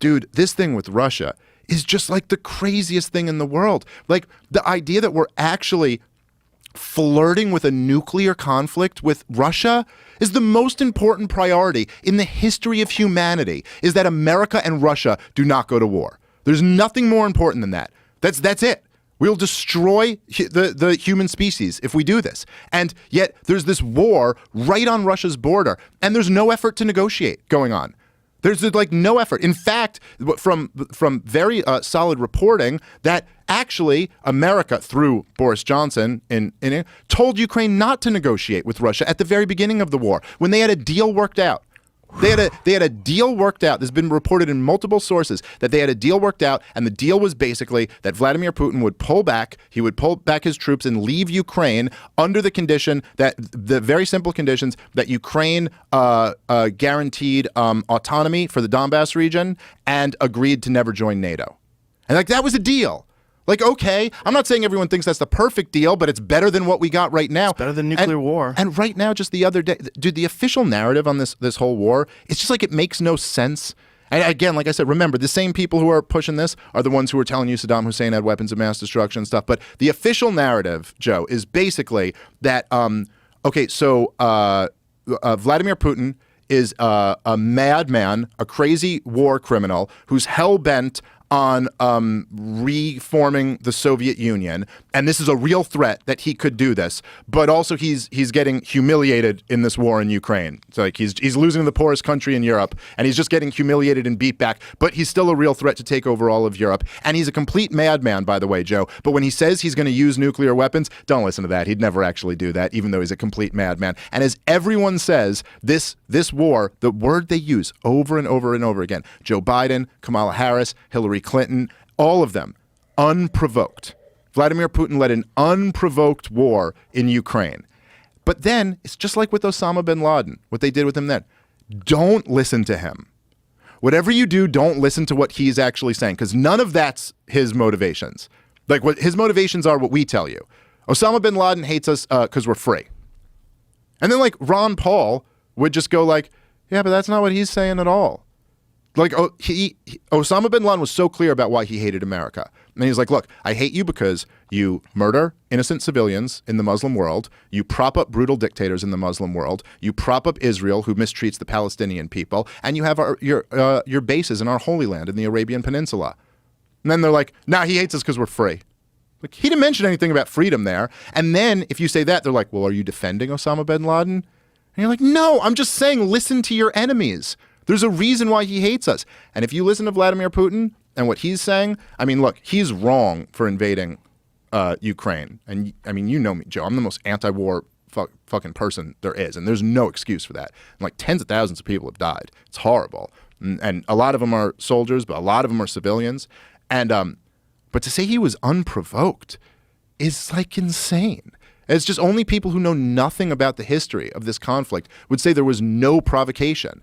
dude, this thing with Russia is just like the craziest thing in the world. Like the idea that we're actually flirting with a nuclear conflict with Russia is the most important priority in the history of humanity, is that America and Russia do not go to war. There's nothing more important than that. That's it. We'll destroy the human species if we do this. And yet there's this war right on Russia's border, and there's no effort to negotiate going on. There's like no effort. In fact, from very solid reporting, that actually America, through Boris Johnson, told Ukraine not to negotiate with Russia at the very beginning of the war, when they had a deal worked out. They had a deal worked out. There's been reported in multiple sources that they had a deal worked out, and the deal was basically that Vladimir Putin would pull back. He would pull back his troops and leave Ukraine under the condition that the very simple conditions that Ukraine guaranteed autonomy for the Donbass region and agreed to never join NATO. And like that was a deal. Like, okay, I'm not saying everyone thinks that's the perfect deal, but it's better than what we got right now. It's better than nuclear war. And right now, just the other day, dude, the official narrative on this whole war, it's just like it makes no sense. And again, like I said, remember, the same people who are pushing this are the ones who are telling you Saddam Hussein had weapons of mass destruction and stuff. But the official narrative, Joe, is basically that, Vladimir Putin is a madman, a crazy war criminal who's hell-bent on reforming the Soviet Union, and this is a real threat that he could do this. But also, he's getting humiliated in this war in Ukraine. It's like he's losing to the poorest country in Europe, and he's just getting humiliated and beat back. But he's still a real threat to take over all of Europe. And he's a complete madman, by the way, Joe. But when he says he's going to use nuclear weapons, don't listen to that. He'd never actually do that, even though he's a complete madman. And as everyone says, this war, the word they use over and over and over again, Joe Biden, Kamala Harris, Hillary Clinton, all of them, unprovoked. Vladimir Putin led an unprovoked war in Ukraine. But then, it's just like with Osama bin Laden, what they did with him then. Don't listen to him. Whatever you do, don't listen to what he's actually saying, because none of that's his motivations. Like, what his motivations are what we tell you. Osama bin Laden hates us because we're free. And then, like, Ron Paul would just go like, yeah, but that's not what he's saying at all. Like, Osama bin Laden was so clear about why he hated America. And he's like, look, I hate you because you murder innocent civilians in the Muslim world. You prop up brutal dictators in the Muslim world. You prop up Israel, who mistreats the Palestinian people. And you have your bases in our Holy Land in the Arabian Peninsula. And then they're like, nah, he hates us because we're free. Like, he didn't mention anything about freedom there. And then if you say that, they're like, well, are you defending Osama bin Laden? And you're like, no, I'm just saying listen to your enemies. There's a reason why he hates us. And if you listen to Vladimir Putin and what he's saying, I mean, look, he's wrong for invading Ukraine. And I mean, you know me, Joe, I'm the most anti-war fucking person there is. And there's no excuse for that. And like tens of thousands of people have died. It's horrible. And a lot of them are soldiers, but a lot of them are civilians. And but to say he was unprovoked is like insane. It's just only people who know nothing about the history of this conflict would say there was no provocation.